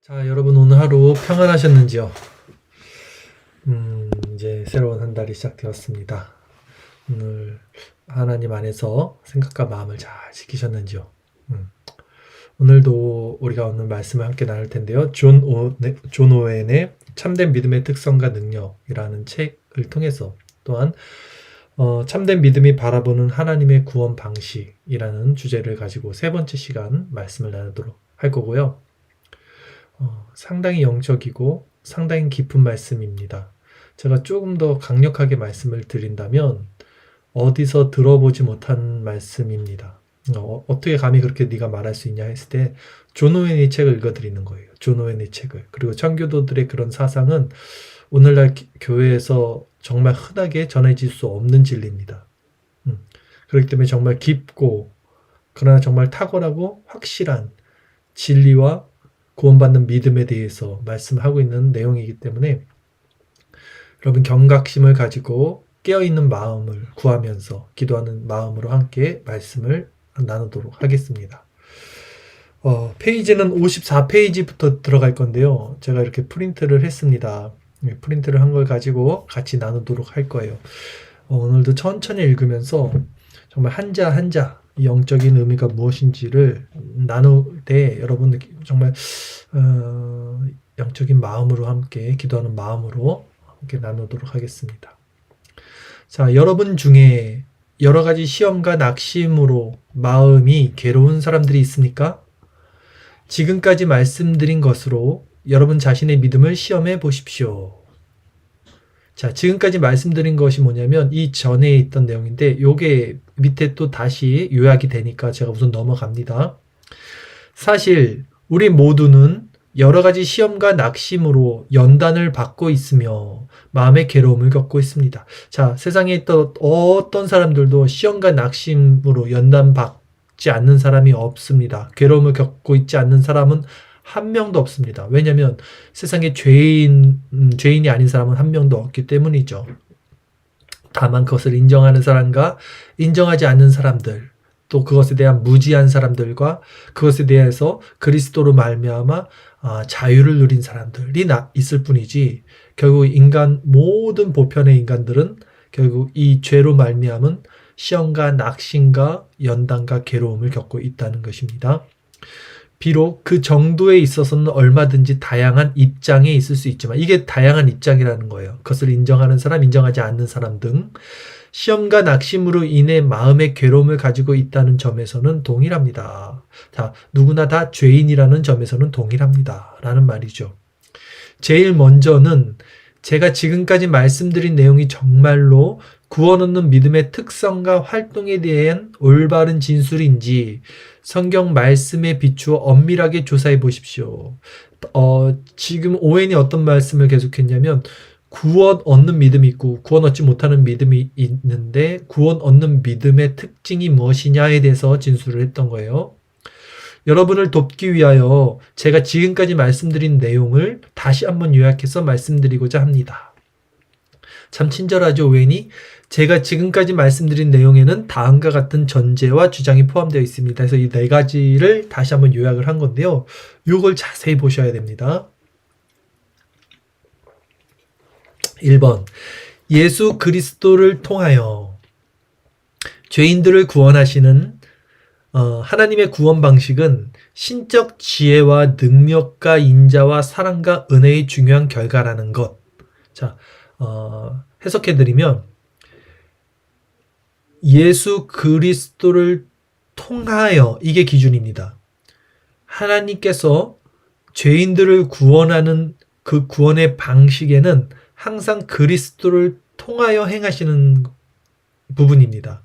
자, 여러분 오늘 하루 평안하셨는지요? 이제 새로운 한 달이 시작되었습니다. 오늘 하나님 안에서 생각과 마음을 잘 지키셨는지요? 오늘도 우리가 오늘 말씀을 함께 나눌 텐데요. 존 오웬의 참된 믿음의 특성과 능력이라는 책을 통해서 또한 참된 믿음이 바라보는 하나님의 구원 방식이라는 주제를 가지고 세 번째 시간 말씀을 나누도록 할 거고요. 상당히 영적이고 상당히 깊은 말씀입니다. 제가 조금 더 강력하게 말씀을 드린다면 어디서 들어보지 못한 말씀입니다. 어떻게 감히 그렇게 네가 말할 수 있냐 했을 때 존 오웬의 책을 읽어드리는 거예요. 존 오웬의 책을. 그리고 청교도들의 그런 사상은 오늘날 교회에서 정말 흔하게 전해질 수 없는 진리입니다. 그렇기 때문에 정말 깊고 그러나 정말 탁월하고 확실한 진리와 구원받는 믿음에 대해서 말씀하고 있는 내용이기 때문에 여러분 경각심을 가지고 깨어있는 마음을 구하면서 기도하는 마음으로 함께 말씀을 나누도록 하겠습니다. 페이지는 54페이지부터 들어갈 건데요. 제가 이렇게 프린트를 했습니다. 프린트를 한 걸 가지고 같이 나누도록 할 거예요. 오늘도 천천히 읽으면서 정말 한자 한자 영적인 의미가 무엇인지를 나눌 때 여러분 정말 영적인 마음으로 함께 기도하는 마음으로 함께 나누도록 하겠습니다. 자, 여러분 중에 여러 가지 시험과 낙심으로 마음이 괴로운 사람들이 있습니까? 지금까지 말씀드린 것으로 여러분 자신의 믿음을 시험해 보십시오. 자, 지금까지 말씀드린 것이 뭐냐면 이 전에 있던 내용인데 요게 밑에 또 다시 요약이 되니까 제가 우선 넘어갑니다. 사실 우리 모두는 여러 가지 시험과 낙심으로 연단을 받고 있으며 마음의 괴로움을 겪고 있습니다. 자, 세상에 있던 어떤 사람들도 시험과 낙심으로 연단받지 않는 사람이 없습니다. 괴로움을 겪고 있지 않는 사람은 한 명도 없습니다. 왜냐하면 세상에 죄인이 아닌 사람은 한 명도 없기 때문이죠. 다만 그것을 인정하는 사람과 인정하지 않는 사람들, 또 그것에 대한 무지한 사람들과 그것에 대해서 그리스도로 말미암아 자유를 누린 사람들이 있을 뿐이지, 결국 모든 보편의 인간들은 결국 이 죄로 말미암은 시험과 낙심과 연단과 괴로움을 겪고 있다는 것입니다. 비록 그 정도에 있어서는 얼마든지 다양한 입장에 있을 수 있지만 이게 다양한 입장이라는 거예요. 그것을 인정하는 사람, 인정하지 않는 사람 등 시험과 낙심으로 인해 마음의 괴로움을 가지고 있다는 점에서는 동일합니다. 자, 누구나 다 죄인이라는 점에서는 동일합니다. 라는 말이죠. 제일 먼저는 제가 지금까지 말씀드린 내용이 정말로 구원 얻는 믿음의 특성과 활동에 대한 올바른 진술인지 성경 말씀에 비추어 엄밀하게 조사해 보십시오. 지금 오웬이 어떤 말씀을 계속했냐면 구원 얻는 믿음이 있고 구원 얻지 못하는 믿음이 있는데 구원 얻는 믿음의 특징이 무엇이냐에 대해서 진술을 했던 거예요. 여러분을 돕기 위하여 제가 지금까지 말씀드린 내용을 다시 한번 요약해서 말씀드리고자 합니다. 참 친절하죠, 오웬이? 제가 지금까지 말씀드린 내용에는 다음과 같은 전제와 주장이 포함되어 있습니다. 그래서 이 네 가지를 다시 한번 요약을 한 건데요. 이걸 자세히 보셔야 됩니다. 1번, 예수 그리스도를 통하여 죄인들을 구원하시는 하나님의 구원 방식은 신적 지혜와 능력과 인자와 사랑과 은혜의 중요한 결과라는 것. 자, 해석해드리면 예수 그리스도를 통하여, 이게 기준입니다. 하나님께서 죄인들을 구원하는 그 구원의 방식에는 항상 그리스도를 통하여 행하시는 부분입니다.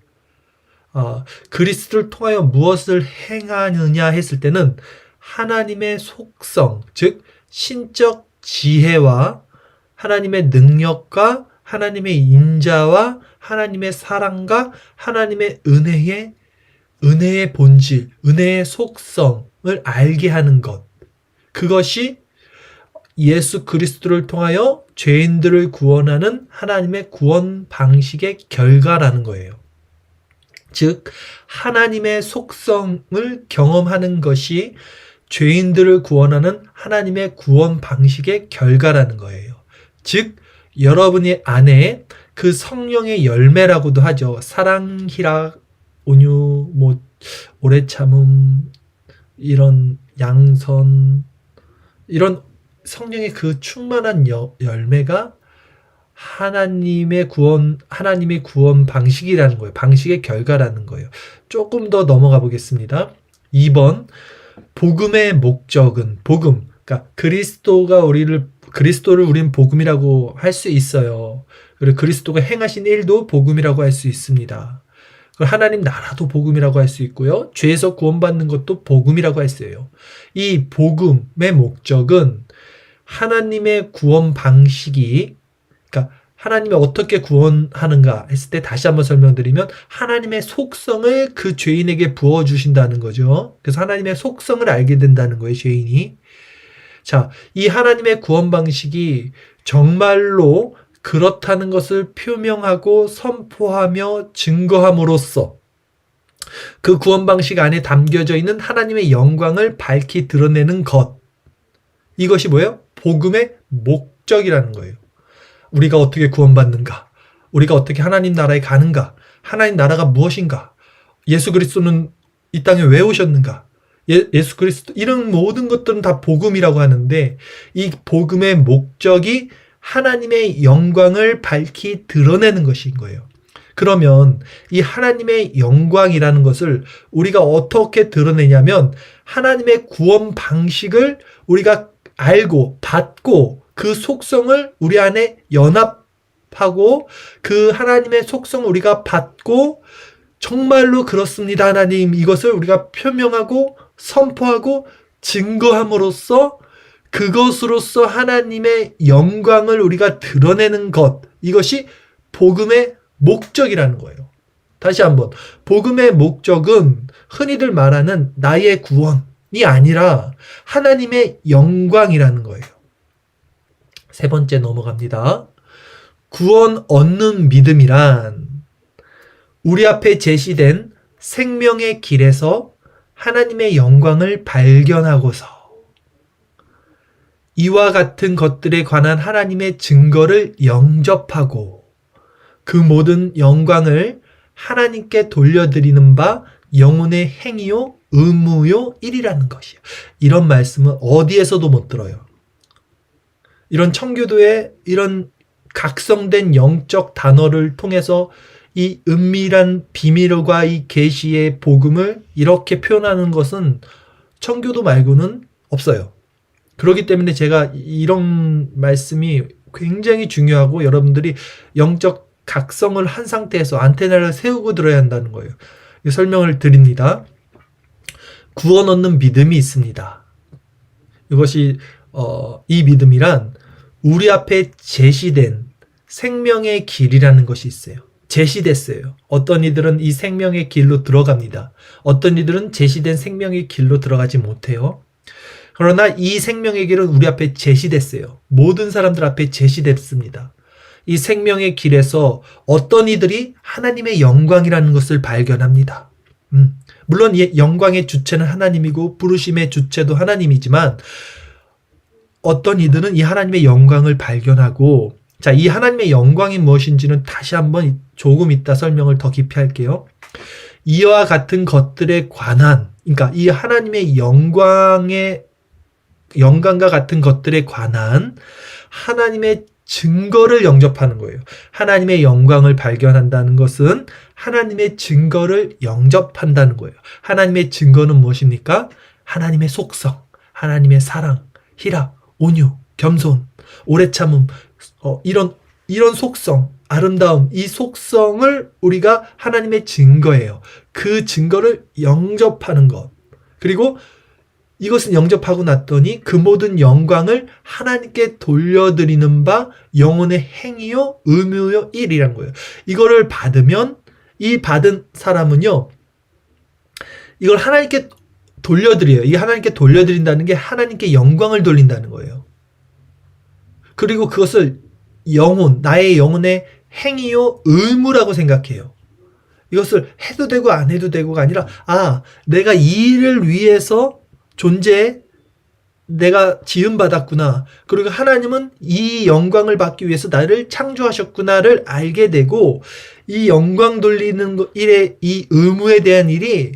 그리스도를 통하여 무엇을 행하느냐 했을 때는 하나님의 속성, 즉 신적 지혜와 하나님의 능력과 하나님의 인자와 하나님의 사랑과 하나님의 은혜의 본질, 은혜의 속성을 알게 하는 것. 그것이 예수 그리스도를 통하여 죄인들을 구원하는 하나님의 구원 방식의 결과라는 거예요. 즉 하나님의 속성을 경험하는 것이 죄인들을 구원하는 하나님의 구원 방식의 결과라는 거예요. 즉 여러분의 안에 그 성령의 열매라고도 하죠. 사랑, 희락, 온유, 오래 참음, 이런 양선, 이런 성령의 그 충만한 열매가 하나님의 구원 방식이라는 거예요. 방식의 결과라는 거예요. 조금 더 넘어가 보겠습니다. 2번, 복음의 목적은, 그러니까 그리스도를 우리는 복음이라고 할 수 있어요. 그리고 그리스도가 행하신 일도 복음이라고 할 수 있습니다. 하나님 나라도 복음이라고 할 수 있고요. 죄에서 구원받는 것도 복음이라고 할 수 있어요. 이 복음의 목적은 하나님의 구원 방식이, 그러니까 하나님이 어떻게 구원하는가 했을 때 다시 한번 설명드리면 하나님의 속성을 그 죄인에게 부어주신다는 거죠. 그래서 하나님의 속성을 알게 된다는 거예요, 죄인이. 자, 이 하나님의 구원 방식이 정말로 그렇다는 것을 표명하고 선포하며 증거함으로써 그 구원 방식 안에 담겨져 있는 하나님의 영광을 밝히 드러내는 것. 이것이 뭐예요? 복음의 목적이라는 거예요. 우리가 어떻게 구원받는가? 우리가 어떻게 하나님 나라에 가는가? 하나님 나라가 무엇인가? 예수 그리스도는 이 땅에 왜 오셨는가? 예수 그리스도, 이런 모든 것들은 다 복음이라고 하는데 이 복음의 목적이 하나님의 영광을 밝히 드러내는 것인 거예요. 그러면 이 하나님의 영광이라는 것을 우리가 어떻게 드러내냐면 하나님의 구원 방식을 우리가 알고 받고 그 속성을 우리 안에 연합하고 그 하나님의 속성을 우리가 받고 정말로 그렇습니다, 하나님. 이것을 우리가 표명하고 선포하고 증거함으로써 그것으로써 하나님의 영광을 우리가 드러내는 것. 이것이 복음의 목적이라는 거예요. 다시 한번. 복음의 목적은 흔히들 말하는 나의 구원이 아니라 하나님의 영광이라는 거예요. 세 번째 넘어갑니다. 구원 얻는 믿음이란 우리 앞에 제시된 생명의 길에서 하나님의 영광을 발견하고서 이와 같은 것들에 관한 하나님의 증거를 영접하고 그 모든 영광을 하나님께 돌려드리는 바 영혼의 행위요 의무요 일이라는 것이에요. 이런 말씀은 어디에서도 못 들어요. 이런 청교도의 이런 각성된 영적 단어를 통해서 이 은밀한 비밀과 이 계시의 복음을 이렇게 표현하는 것은 청교도 말고는 없어요. 그렇기 때문에 제가 이런 말씀이 굉장히 중요하고 여러분들이 영적 각성을 한 상태에서 안테나를 세우고 들어야 한다는 거예요. 설명을 드립니다. 구원 얻는 믿음이 있습니다. 이것이 이 믿음이란 우리 앞에 제시된 생명의 길이라는 것이 있어요. 제시됐어요. 어떤 이들은 이 생명의 길로 들어갑니다. 어떤 이들은 제시된 생명의 길로 들어가지 못해요. 그러나 이 생명의 길은 우리 앞에 제시됐어요. 모든 사람들 앞에 제시됐습니다. 이 생명의 길에서 어떤 이들이 하나님의 영광이라는 것을 발견합니다. 물론 영광의 주체는 하나님이고 부르심의 주체도 하나님이지만 어떤 이들은 이 하나님의 영광을 발견하고, 자, 이 하나님의 영광이 무엇인지는 다시 한번 조금 이따 설명을 더 깊이 할게요. 이와 같은 것들에 관한, 그러니까 이 하나님의 영광과 같은 것들에 관한 하나님의 증거를 영접하는 거예요. 하나님의 영광을 발견한다는 것은 하나님의 증거를 영접한다는 거예요. 하나님의 증거는 무엇입니까? 하나님의 속성, 하나님의 사랑, 희락, 온유, 겸손, 오래 참음, 이런 속성, 아름다움, 이 속성을 우리가 하나님의 증거예요. 그 증거를 영접하는 것. 그리고 이것은 영접하고 났더니 그 모든 영광을 하나님께 돌려드리는 바 영혼의 행위요 의무요 일이란 거예요. 이거를 받으면 이 받은 사람은요, 이걸 하나님께 돌려드려요. 이 하나님께 돌려드린다는 게 하나님께 영광을 돌린다는 거예요. 그리고 그것을 나의 영혼의 행위요 의무라고 생각해요. 이것을 해도 되고 안 해도 되고가 아니라 내가 이 일을 위해서 존재에 내가 지음받았구나. 그리고 하나님은 이 영광을 받기 위해서 나를 창조하셨구나를 알게 되고, 이 영광 돌리는 일에, 이 의무에 대한 일이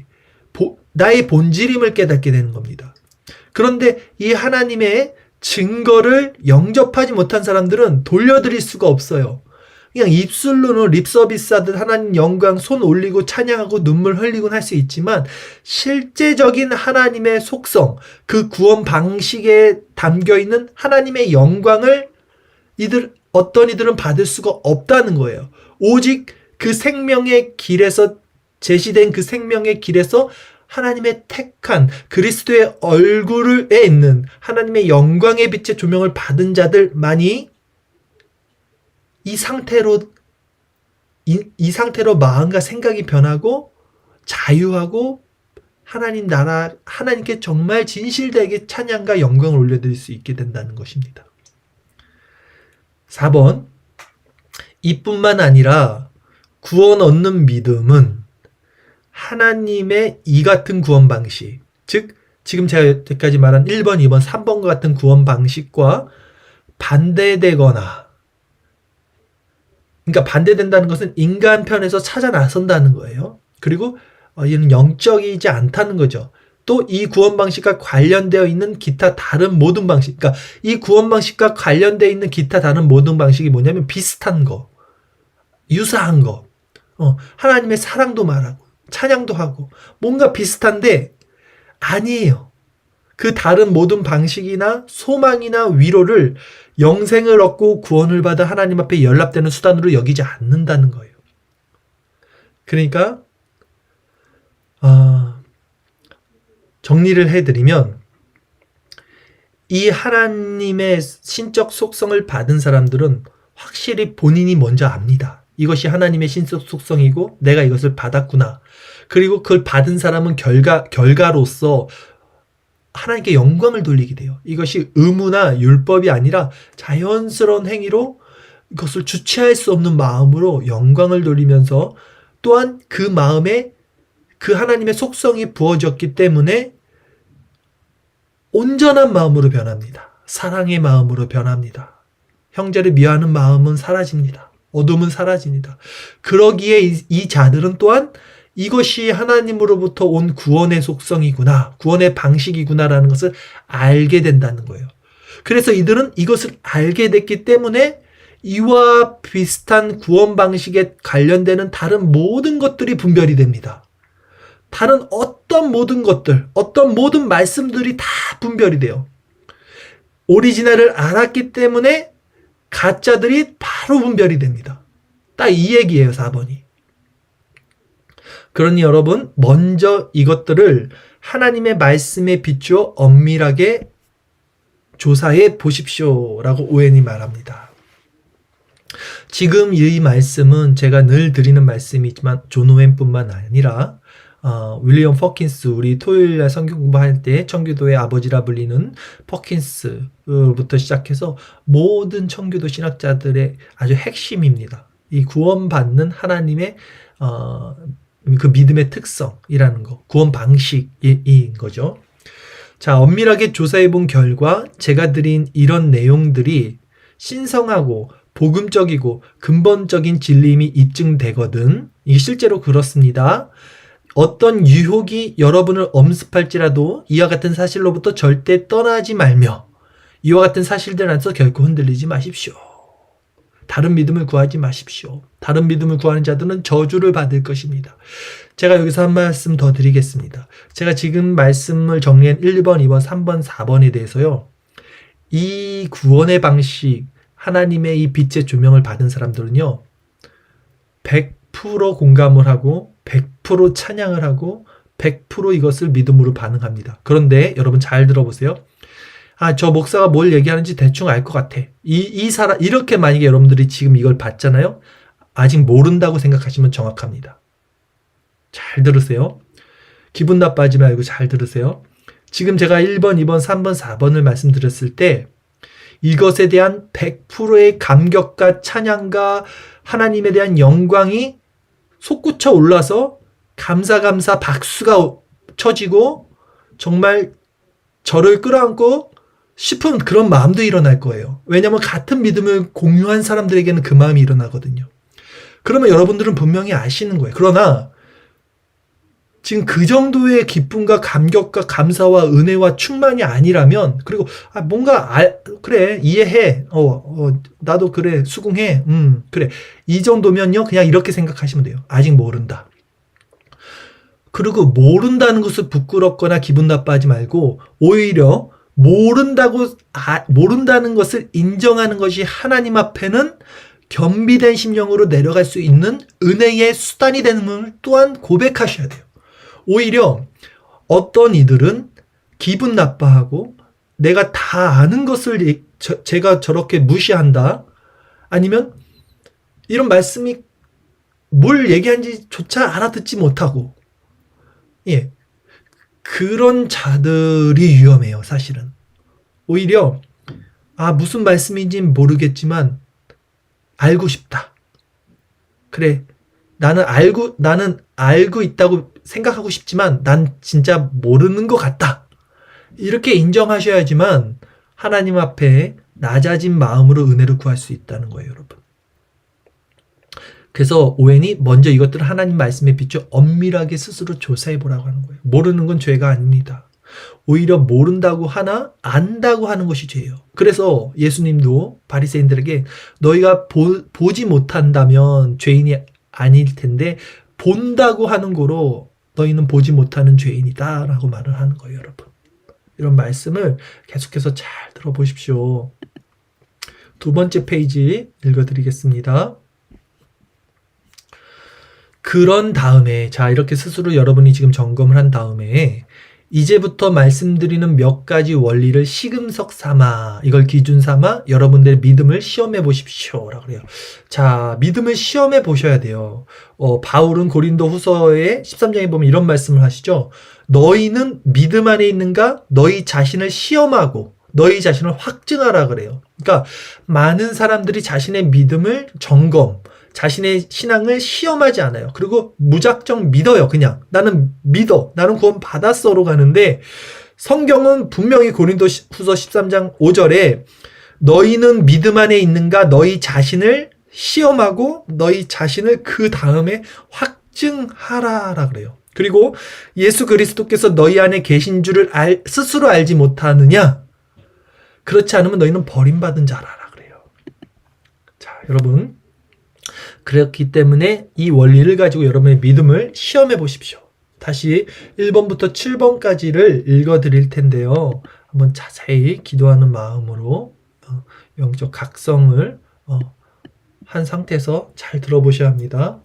나의 본질임을 깨닫게 되는 겁니다. 그런데 이 하나님의 증거를 영접하지 못한 사람들은 돌려드릴 수가 없어요. 그냥 입술로는 립서비스 하듯 하나님 영광 손 올리고 찬양하고 눈물 흘리곤 할 수 있지만, 실제적인 하나님의 속성, 그 구원 방식에 담겨있는 하나님의 영광을 어떤 이들은 받을 수가 없다는 거예요. 오직 그 생명의 길에서 제시된 그 생명의 길에서 하나님의 택한 그리스도의 얼굴에 있는 하나님의 영광의 빛의 조명을 받은 자들만이 이 상태로 마음과 생각이 변하고 자유하고 하나님 나라, 하나님께 정말 진실되게 찬양과 영광을 올려드릴 수 있게 된다는 것입니다. 4번, 이뿐만 아니라 구원 얻는 믿음은 하나님의 이 같은 구원 방식, 즉 지금 제가 여태까지 말한 1번, 2번, 3번과 같은 구원 방식과 반대되거나, 그러니까 반대된다는 것은 인간 편에서 찾아 나선다는 거예요. 그리고 이는 영적이지 않다는 거죠. 또 이 구원 방식과 관련되어 있는 기타 다른 모든 방식, 그러니까 이 구원 방식과 관련되어 있는 기타 다른 모든 방식이 뭐냐면 비슷한 거, 유사한 거, 하나님의 사랑도 말하고 찬양도 하고 뭔가 비슷한데 아니에요. 그 다른 모든 방식이나 소망이나 위로를 영생을 얻고 구원을 받아 하나님 앞에 연락되는 수단으로 여기지 않는다는 거예요. 그러니까 정리를 해드리면, 이 하나님의 신적 속성을 받은 사람들은 확실히 본인이 먼저 압니다. 이것이 하나님의 신적 속성이고 내가 이것을 받았구나. 그리고 그걸 받은 사람은 결과로서 하나님께 영광을 돌리게 돼요. 이것이 의무나 율법이 아니라 자연스러운 행위로 이것을 주체할 수 없는 마음으로 영광을 돌리면서, 또한 그 마음에 그 하나님의 속성이 부어졌기 때문에 온전한 마음으로 변합니다. 사랑의 마음으로 변합니다. 형제를 미워하는 마음은 사라집니다. 어둠은 사라집니다. 그러기에 이 자들은 또한 이것이 하나님으로부터 온 구원의 속성이구나, 구원의 방식이구나라는 것을 알게 된다는 거예요. 그래서 이들은 이것을 알게 됐기 때문에 이와 비슷한 구원 방식에 관련되는 다른 모든 것들이 분별이 됩니다. 다른 어떤 모든 것들, 어떤 모든 말씀들이 다 분별이 돼요. 오리지널을 알았기 때문에 가짜들이 바로 분별이 됩니다. 딱 이 얘기예요, 4번이. 그러니 여러분, 먼저 이것들을 하나님의 말씀에 비추어 엄밀하게 조사해 보십시오라고 오웬이 말합니다. 지금 이 말씀은 제가 늘 드리는 말씀이지만 존 오웬뿐만 아니라 윌리엄 퍼킨스, 우리 토요일날 성경 공부할 때 청교도의 아버지라 불리는 퍼킨스부터 시작해서 모든 청교도 신학자들의 아주 핵심입니다. 이 구원받는 하나님의 그 믿음의 특성이라는 거, 구원 방식인 거죠. 자, 엄밀하게 조사해 본 결과 제가 드린 이런 내용들이 신성하고 복음적이고 근본적인 진리임이 입증되거든. 이게 실제로 그렇습니다. 어떤 유혹이 여러분을 엄습할지라도 이와 같은 사실로부터 절대 떠나지 말며 이와 같은 사실들 안에서 결코 흔들리지 마십시오. 다른 믿음을 구하지 마십시오. 다른 믿음을 구하는 자들은 저주를 받을 것입니다. 제가 여기서 한 말씀 더 드리겠습니다. 제가 지금 말씀을 정리한 1번, 2번, 3번, 4번에 대해서요, 이 구원의 방식, 하나님의 이 빛의 조명을 받은 사람들은요, 100% 공감을 하고 100% 찬양을 하고 100% 이것을 믿음으로 반응합니다. 그런데 여러분 잘 들어보세요. 저 목사가 뭘 얘기하는지 대충 알 것 같아. 이 사람, 이렇게 만약에 여러분들이 지금 이걸 봤잖아요. 아직 모른다고 생각하시면 정확합니다. 잘 들으세요. 기분 나빠하지 말고 잘 들으세요. 지금 제가 1번, 2번, 3번, 4번을 말씀드렸을 때 이것에 대한 100%의 감격과 찬양과 하나님에 대한 영광이 솟구쳐 올라서 감사 박수가 쳐지고 정말 저를 끌어안고 싶은 그런 마음도 일어날 거예요. 왜냐하면 같은 믿음을 공유한 사람들에게는 그 마음이 일어나거든요. 그러면 여러분들은 분명히 아시는 거예요. 그러나 지금 그 정도의 기쁨과 감격과 감사와 은혜와 충만이 아니라면, 그리고 뭔가 그래 이해해, 나도 그래 수긍해, 그래 이 정도면요 그냥 이렇게 생각하시면 돼요. 아직 모른다. 그리고 모른다는 것을 부끄럽거나 기분 나빠하지 말고 오히려 모른다는 것을 인정하는 것이 하나님 앞에는 겸비된 심령으로 내려갈 수 있는 은혜의 수단이 되는 걸 또한 고백하셔야 돼요. 오히려 어떤 이들은 기분 나빠하고 내가 다 아는 것을 제가 저렇게 무시한다, 아니면 이런 말씀이 뭘 얘기하는지조차 알아듣지 못하고, 그런 자들이 위험해요. 사실은 오히려 무슨 말씀인지 모르겠지만 알고 싶다. 그래, 나는 알고 있다고 생각하고 싶지만 난 진짜 모르는 것 같다. 이렇게 인정하셔야지만 하나님 앞에 낮아진 마음으로 은혜를 구할 수 있다는 거예요, 여러분. 그래서 오웬이 먼저 이것들을 하나님 말씀에 비춰 엄밀하게 스스로 조사해 보라고 하는 거예요. 모르는 건 죄가 아닙니다. 오히려 모른다고 하나 안다고 하는 것이 죄예요. 그래서 예수님도 바리새인들에게 너희가 보지 못한다면 죄인이 아닐 텐데 본다고 하는 거로 너희는 보지 못하는 죄인이다 라고 말을 하는 거예요, 여러분. 이런 말씀을 계속해서 잘 들어보십시오. 두 번째 페이지 읽어드리겠습니다. 그런 다음에, 자, 이렇게 스스로 여러분이 지금 점검을 한 다음에 이제부터 말씀드리는 몇 가지 원리를 시금석 삼아, 이걸 기준 삼아 여러분들의 믿음을 시험해 보십시오 라고 그래요. 자, 믿음을 시험해 보셔야 돼요. 바울은 고린도 후서의 13장에 보면 이런 말씀을 하시죠. 너희는 믿음 안에 있는가? 너희 자신을 시험하고 너희 자신을 확증하라 그래요. 그러니까 많은 사람들이 자신의 믿음을 자신의 신앙을 시험하지 않아요. 그리고 무작정 믿어요. 그냥 나는 믿어, 나는 구원 받았어로 가는데, 성경은 분명히 고린도 후서 13장 5절에 너희는 믿음 안에 있는가? 너희 자신을 시험하고 너희 자신을 그 다음에 확증하라 그래요. 그리고 예수 그리스도께서 너희 안에 계신 줄을 스스로 알지 못하느냐? 그렇지 않으면 너희는 버림받은 자라라 그래요. 자, 여러분, 그렇기 때문에 이 원리를 가지고 여러분의 믿음을 시험해 보십시오. 다시 1번부터 7번까지를 읽어드릴 텐데요. 한번 자세히 기도하는 마음으로 영적 각성을 한 상태에서 잘 들어보셔야 합니다.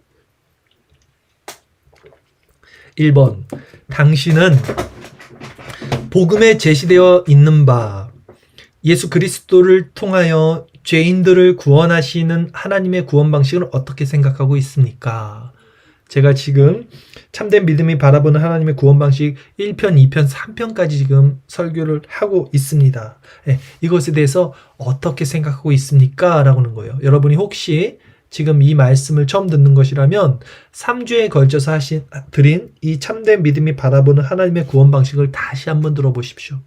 1번, 당신은 복음에 제시되어 있는 바 예수 그리스도를 통하여 죄인들을 구원하시는 하나님의 구원 방식을 어떻게 생각하고 있습니까? 제가 지금 참된 믿음이 바라보는 하나님의 구원 방식 1편, 2편, 3편까지 지금 설교를 하고 있습니다. 이것에 대해서 어떻게 생각하고 있습니까? 라고 하는 거예요. 여러분이 혹시 지금 이 말씀을 처음 듣는 것이라면 3주에 걸쳐서 드린 이 참된 믿음이 바라보는 하나님의 구원 방식을 다시 한번 들어보십시오.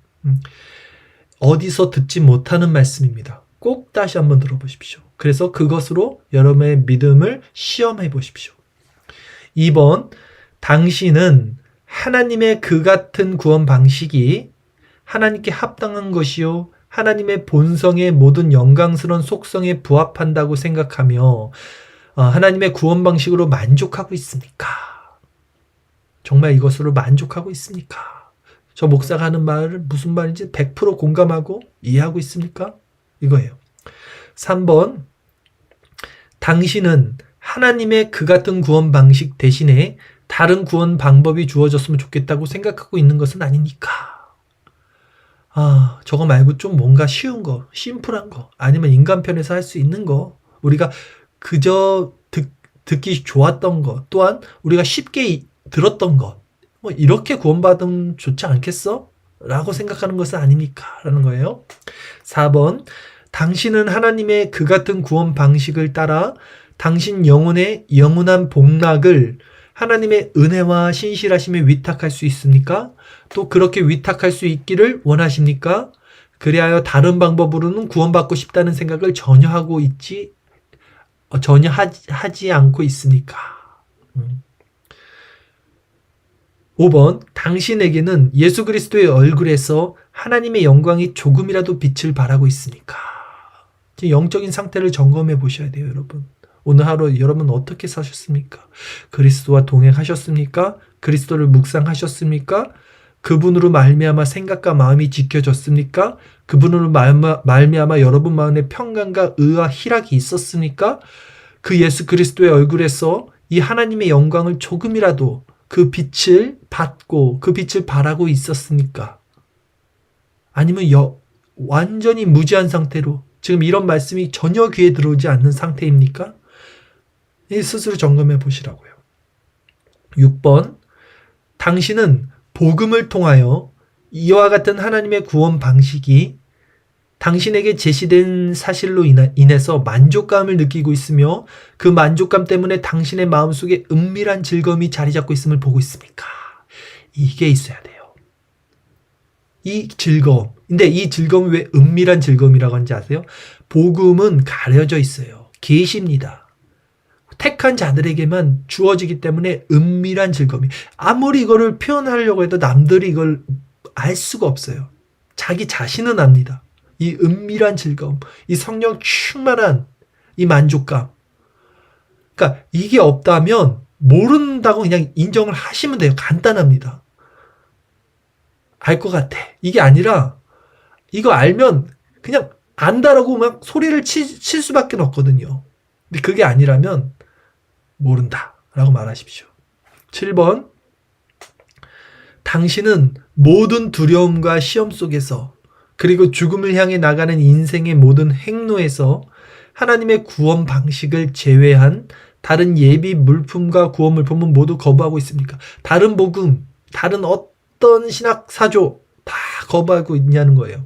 어디서 듣지 못하는 말씀입니다. 꼭 다시 한번 들어보십시오. 그래서 그것으로 여러분의 믿음을 시험해 보십시오. 2번, 당신은 하나님의 그 같은 구원 방식이 하나님께 합당한 것이요 하나님의 본성의 모든 영광스러운 속성에 부합한다고 생각하며 하나님의 구원 방식으로 만족하고 있습니까? 정말 이것으로 만족하고 있습니까? 저 목사가 하는 말을 무슨 말인지 100% 공감하고 이해하고 있습니까? 이거예요. 3번, 당신은 하나님의 그 같은 구원 방식 대신에 다른 구원 방법이 주어졌으면 좋겠다고 생각하고 있는 것은 아닙니까? 저거 말고 좀 뭔가 쉬운 거, 심플한 거, 아니면 인간 편에서 할 수 있는 거, 우리가 그저 듣기 좋았던 거, 또한 우리가 쉽게 들었던 것, 이렇게 구원받으면 좋지 않겠어? 라고 생각하는 것은 아닙니까? 라는 거예요. 4번, 당신은 하나님의 그 같은 구원 방식을 따라 당신 영혼의 영원한 복락을 하나님의 은혜와 신실하심에 위탁할 수 있습니까? 또 그렇게 위탁할 수 있기를 원하십니까? 그리하여 다른 방법으로는 구원받고 싶다는 생각을 전혀 하지 않고 있습니까? 5번, 당신에게는 예수 그리스도의 얼굴에서 하나님의 영광이 조금이라도 빛을 발하고 있습니까? 영적인 상태를 점검해 보셔야 돼요, 여러분. 오늘 하루 여러분 어떻게 사셨습니까? 그리스도와 동행하셨습니까? 그리스도를 묵상하셨습니까? 그분으로 말미암아 생각과 마음이 지켜졌습니까? 그분으로 말미암아 여러분 마음에 평강과 의와 희락이 있었습니까? 그 예수 그리스도의 얼굴에서 이 하나님의 영광을 조금이라도 그 빛을 받고 그 빛을 바라고 있었습니까? 아니면 완전히 무지한 상태로 지금 이런 말씀이 전혀 귀에 들어오지 않는 상태입니까? 스스로 점검해 보시라고요. 6번, 당신은 복음을 통하여 이와 같은 하나님의 구원 방식이 당신에게 제시된 사실로 인해서 만족감을 느끼고 있으며 그 만족감 때문에 당신의 마음속에 은밀한 즐거움이 자리 잡고 있음을 보고 있습니까? 이게 있어야 돼요. 이 즐거움. 근데 이 즐거움이 왜 은밀한 즐거움이라고 하는지 아세요? 복음은 가려져 있어요. 계시입니다. 택한 자들에게만 주어지기 때문에 은밀한 즐거움이, 아무리 이거를 표현하려고 해도 남들이 이걸 알 수가 없어요. 자기 자신은 압니다. 이 은밀한 즐거움, 이 성령 충만한 이 만족감. 그러니까 이게 없다면 모른다고 그냥 인정을 하시면 돼요. 간단합니다. 알 것 같아. 이게 아니라 이거 알면 그냥 안다라고 막 소리를 칠 수밖에 없거든요. 근데 그게 아니라면 모른다 라고 말하십시오. 7번, 당신은 모든 두려움과 시험 속에서 그리고 죽음을 향해 나가는 인생의 모든 행로에서 하나님의 구원 방식을 제외한 다른 예비 물품과 구원 물품은 모두 거부하고 있습니까? 다른 복음, 다른 어떤 신학 사조 다 거부하고 있냐는 거예요.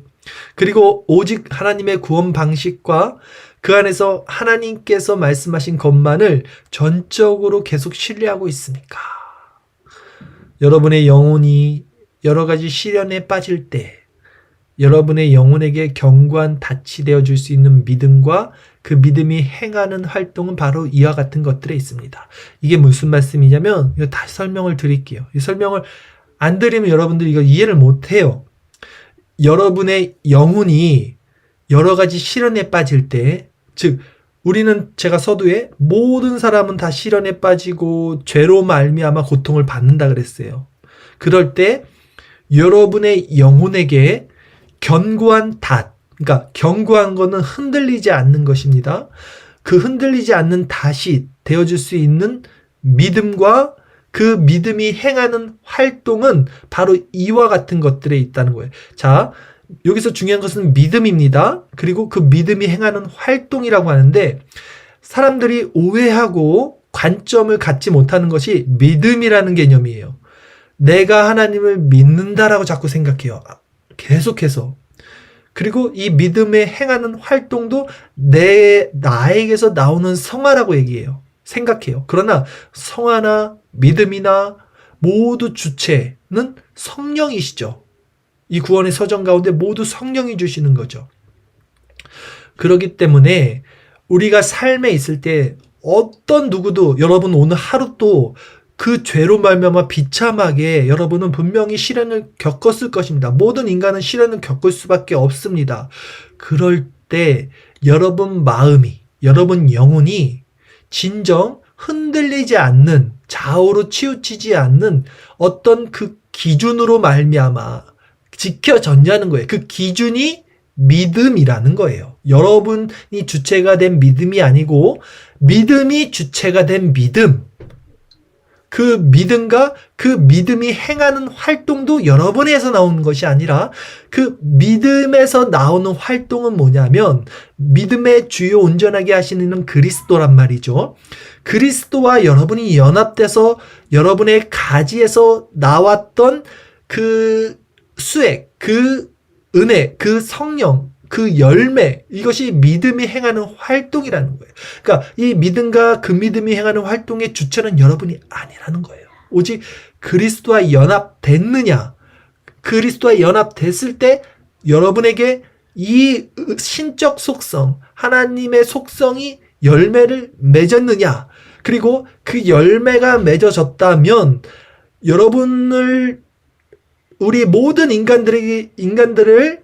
그리고 오직 하나님의 구원 방식과 그 안에서 하나님께서 말씀하신 것만을 전적으로 계속 신뢰하고 있습니까? 여러분의 영혼이 여러 가지 시련에 빠질 때 여러분의 영혼에게 견고한 닻이 되어줄 수 있는 믿음과 그 믿음이 행하는 활동은 바로 이와 같은 것들에 있습니다. 이게 무슨 말씀이냐면, 이거 다시 설명을 드릴게요. 이 설명을 안 드리면 여러분들이 이거 이해를 못해요. 여러분의 영혼이 여러 가지 시련에 빠질 때, 즉 우리는, 제가 서두에 모든 사람은 다 시련에 빠지고 죄로 말미암아 고통을 받는다 그랬어요. 그럴 때 여러분의 영혼에게 견고한 닻, 그러니까 견고한 거는 흔들리지 않는 것입니다. 그 흔들리지 않는 닻이 되어줄 수 있는 믿음과 그 믿음이 행하는 활동은 바로 이와 같은 것들에 있다는 거예요. 자, 여기서 중요한 것은 믿음입니다. 그리고 그 믿음이 행하는 활동이라고 하는데, 사람들이 오해하고 관점을 갖지 못하는 것이 믿음이라는 개념이에요. 내가 하나님을 믿는다라고 자꾸 생각해요. 계속해서. 그리고 이 믿음에 행하는 활동도 나에게서 나오는 성화라고 얘기해요. 생각해요. 그러나 성화나 믿음이나 모두 주체는 성령이시죠. 이 구원의 서정 가운데 모두 성령이 주시는 거죠. 그렇기 때문에 우리가 삶에 있을 때 어떤 누구도, 여러분 오늘 하루도 그 죄로 말미암아 비참하게 여러분은 분명히 시련을 겪었을 것입니다. 모든 인간은 시련을 겪을 수밖에 없습니다. 그럴 때 여러분 마음이, 여러분 영혼이 진정 흔들리지 않는, 좌우로 치우치지 않는 어떤 그 기준으로 말미암아 지켜졌냐는 거예요. 그 기준이 믿음이라는 거예요. 여러분이 주체가 된 믿음이 아니고 믿음이 주체가 된 믿음. 그 믿음과 그 믿음이 행하는 활동도 여러분에서 나오는 것이 아니라 그 믿음에서 나오는 활동은 뭐냐면 믿음의 주요 온전하게 하시는 그리스도란 말이죠. 그리스도와 여러분이 연합돼서 여러분의 가지에서 나왔던 그 수액, 그 은혜, 그 성령, 그 열매, 이것이 믿음이 행하는 활동이라는 거예요. 그러니까 이 믿음과 그 믿음이 행하는 활동의 주체는 여러분이 아니라는 거예요. 오직 그리스도와 연합됐느냐, 그리스도와 연합됐을 때 여러분에게 이 신적 속성, 하나님의 속성이 열매를 맺었느냐, 그리고 그 열매가 맺어졌다면 여러분을, 우리 모든 인간들을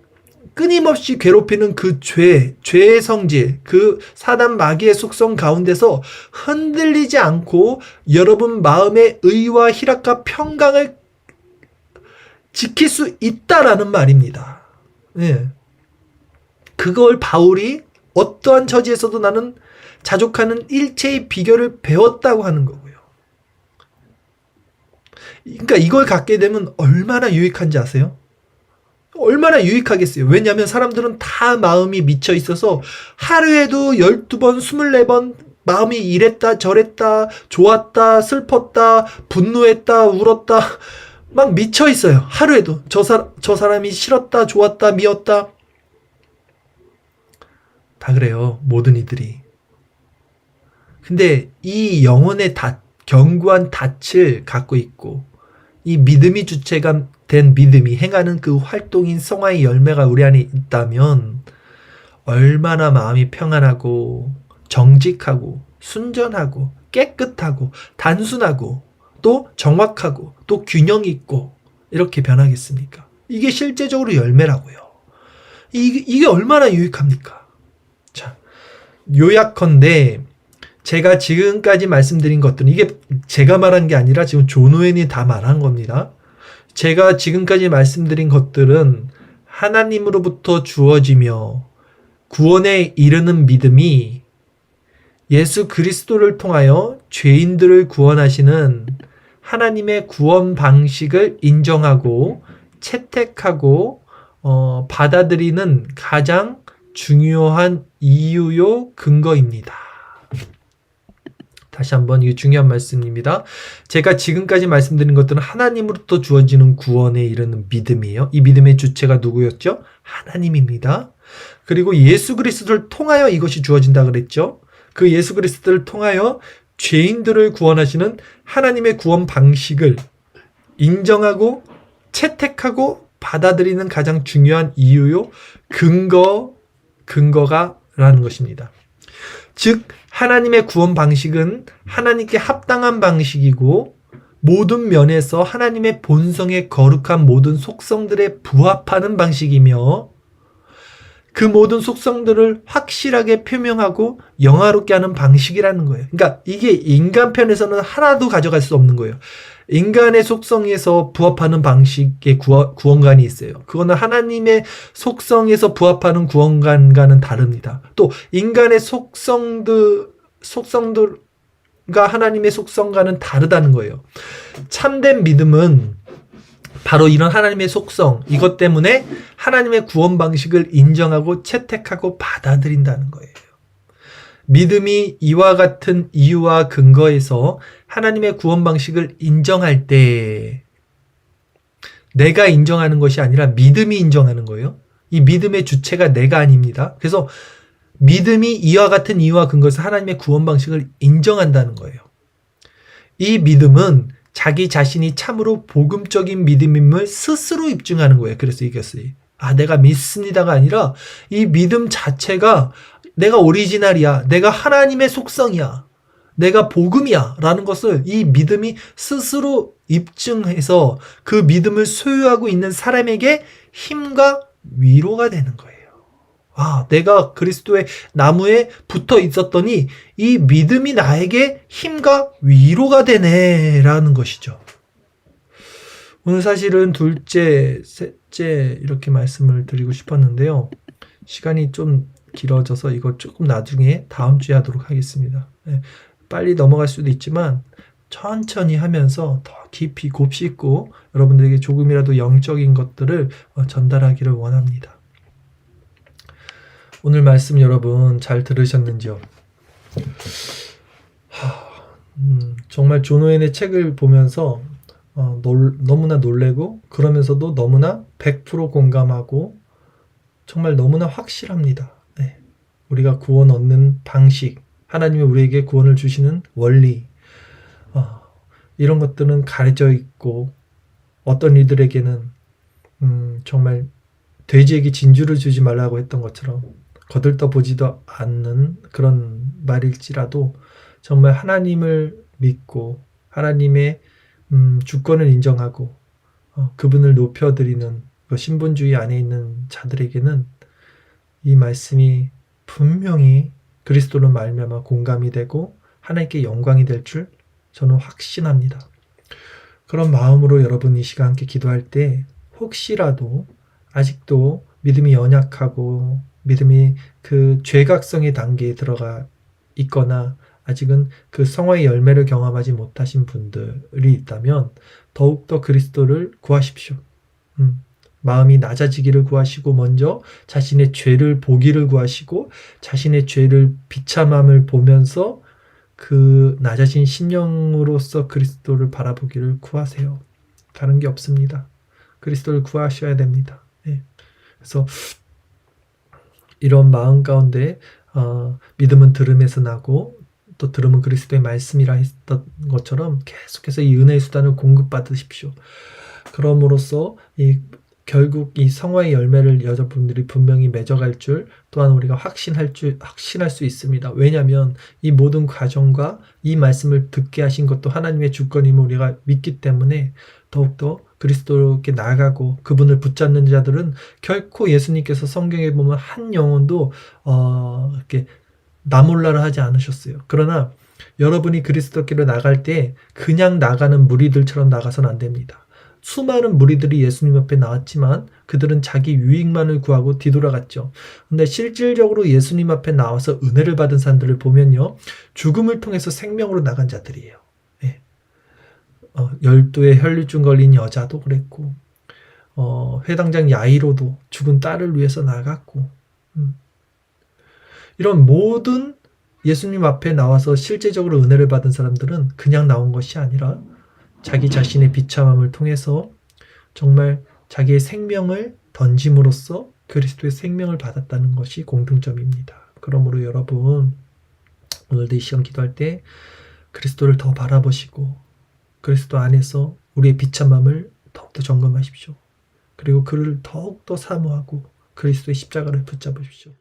끊임없이 괴롭히는 그 죄의 성질, 그 사단 마귀의 속성 가운데서 흔들리지 않고 여러분 마음의 의와 희락과 평강을 지킬 수 있다라는 말입니다. 예. 그걸 바울이 어떠한 처지에서도 나는 자족하는 일체의 비결을 배웠다고 하는 거고요. 그러니까 이걸 갖게 되면 얼마나 유익한지 아세요? 얼마나 유익하겠어요. 왜냐하면 사람들은 다 마음이 미쳐 있어서 하루에도 12번, 24번 마음이 이랬다 저랬다, 좋았다 슬펐다, 분노했다 울었다, 막 미쳐 있어요. 하루에도 저 사람이 싫었다 좋았다 미웠다, 다 그래요. 모든 이들이. 근데 이 영혼의 견고한 닻을 갖고 있고, 이 믿음이 주체가 된 믿음이 행하는 그 활동인 성화의 열매가 우리 안에 있다면 얼마나 마음이 평안하고 정직하고 순전하고 깨끗하고 단순하고 또 정확하고 또 균형 있고 이렇게 변하겠습니까? 이게 실제적으로 열매라고요. 이게 얼마나 유익합니까? 자, 요약컨대 제가 지금까지 말씀드린 것들은, 이게 제가 말한 게 아니라 지금 존 오웬이 다 말한 겁니다. 제가 지금까지 말씀드린 것들은 하나님으로부터 주어지며 구원에 이르는 믿음이 예수 그리스도를 통하여 죄인들을 구원하시는 하나님의 구원 방식을 인정하고 채택하고 받아들이는 가장 중요한 이유요 근거입니다. 다시 한번 이게 중요한 말씀입니다. 제가 지금까지 말씀드린 것들은 하나님으로부터 주어지는 구원에 이르는 믿음이에요. 이 믿음의 주체가 누구였죠? 하나님입니다. 그리고 예수 그리스도를 통하여 이것이 주어진다 그랬죠. 그 예수 그리스도를 통하여 죄인들을 구원하시는 하나님의 구원 방식을 인정하고 채택하고 받아들이는 가장 중요한 이유요 근거가라는 것입니다. 즉 하나님의 구원 방식은 하나님께 합당한 방식이고 모든 면에서 하나님의 본성의 거룩한 모든 속성들에 부합하는 방식이며 그 모든 속성들을 확실하게 표명하고 영화롭게 하는 방식이라는 거예요. 그러니까 이게 인간 편에서는 하나도 가져갈 수 없는 거예요. 인간의 속성에서 부합하는 방식의 구원관이 있어요. 그거는 하나님의 속성에서 부합하는 구원관과는 다릅니다. 또 인간의 속성들과 하나님의 속성과는 다르다는 거예요. 참된 믿음은 바로 이런 하나님의 속성, 이것 때문에 하나님의 구원 방식을 인정하고 채택하고 받아들인다는 거예요. 믿음이 이와 같은 이유와 근거에서 하나님의 구원 방식을 인정할 때 내가 인정하는 것이 아니라 믿음이 인정하는 거예요. 이 믿음의 주체가 내가 아닙니다. 그래서 믿음이 이와 같은 이유와 근거에서 하나님의 구원 방식을 인정한다는 거예요. 이 믿음은 자기 자신이 참으로 복음적인 믿음임을 스스로 입증하는 거예요. 그래서 이것이 내가 믿습니다가 아니라 이 믿음 자체가 내가 오리지널이야, 내가 하나님의 속성이야, 내가 복음이야 라는 것을 이 믿음이 스스로 입증해서 그 믿음을 소유하고 있는 사람에게 힘과 위로가 되는 거예요. 내가 그리스도의 나무에 붙어 있었더니 이 믿음이 나에게 힘과 위로가 되네 라는 것이죠. 오늘 사실은 둘째, 셋째 이렇게 말씀을 드리고 싶었는데요. 시간이 좀 길어져서 이거 조금 나중에 다음 주에 하도록 하겠습니다. 빨리 넘어갈 수도 있지만 천천히 하면서 더 깊이 곱씹고 여러분들에게 조금이라도 영적인 것들을 전달하기를 원합니다. 오늘 말씀 여러분 잘 들으셨는지요? 정말 존 오웬의 책을 보면서 너무나 놀래고 그러면서도 너무나 100% 공감하고 정말 너무나 확실합니다. 네. 우리가 구원 얻는 방식, 하나님이 우리에게 구원을 주시는 원리, 어, 이런 것들은 가려져 있고 어떤 이들에게는 정말 돼지에게 진주를 주지 말라고 했던 것처럼 거들떠 보지도 않는 그런 말일지라도 정말 하나님을 믿고 하나님의 주권을 인정하고 그분을 높여드리는 그 신분주의 안에 있는 자들에게는 이 말씀이 분명히 그리스도로 말미암아 공감이 되고 하나님께 영광이 될 줄 저는 확신합니다. 그런 마음으로 여러분 이 시간 함께 기도할 때 혹시라도 아직도 믿음이 연약하고 믿음이 그 죄각성의 단계에 들어가 있거나 아직은 그 성화의 열매를 경험하지 못하신 분들이 있다면 더욱더 그리스도를 구하십시오. 마음이 낮아지기를 구하시고 먼저 자신의 죄를 보기를 구하시고 자신의 죄를 비참함을 보면서 그 낮아진 심령으로서 그리스도를 바라보기를 구하세요. 다른 게 없습니다. 그리스도를 구하셔야 됩니다. 네. 그래서 이런 마음 가운데 믿음은 들음에서 나고 또 들음은 그리스도의 말씀이라 했던 것처럼 계속해서 이 은혜의 수단을 공급받으십시오. 그럼으로써 결국 이 성화의 열매를 여러분들이 분명히 맺어갈 줄 또한 우리가 확신할 수 있습니다. 왜냐하면 이 모든 과정과 이 말씀을 듣게 하신 것도 하나님의 주권임을 우리가 믿기 때문에 더욱더 그리스도께 나아가고 그분을 붙잡는 자들은 결코 예수님께서 성경에 보면 한 영혼도 이렇게 나몰라라 하지 않으셨어요. 그러나 여러분이 그리스도께로 나갈 때 그냥 나가는 무리들처럼 나가서는 안 됩니다. 수많은 무리들이 예수님 옆에 나왔지만 그들은 자기 유익만을 구하고 뒤돌아갔죠. 근데 실질적으로 예수님 앞에 나와서 은혜를 받은 사람들을 보면요. 죽음을 통해서 생명으로 나간 자들이에요. 네. 12의 혈류증 걸린 여자도 그랬고 회당장 야이로도 죽은 딸을 위해서 나갔고 이런 모든 예수님 앞에 나와서 실제적으로 은혜를 받은 사람들은 그냥 나온 것이 아니라 자기 자신의 비참함을 통해서 정말 자기의 생명을 던짐으로써 그리스도의 생명을 받았다는 것이 공통점입니다. 그러므로 여러분 오늘도 이 시간 기도할 때 그리스도를 더 바라보시고 그리스도 안에서 우리의 비참함을 더욱더 점검하십시오. 그리고 그를 더욱더 사모하고 그리스도의 십자가를 붙잡으십시오.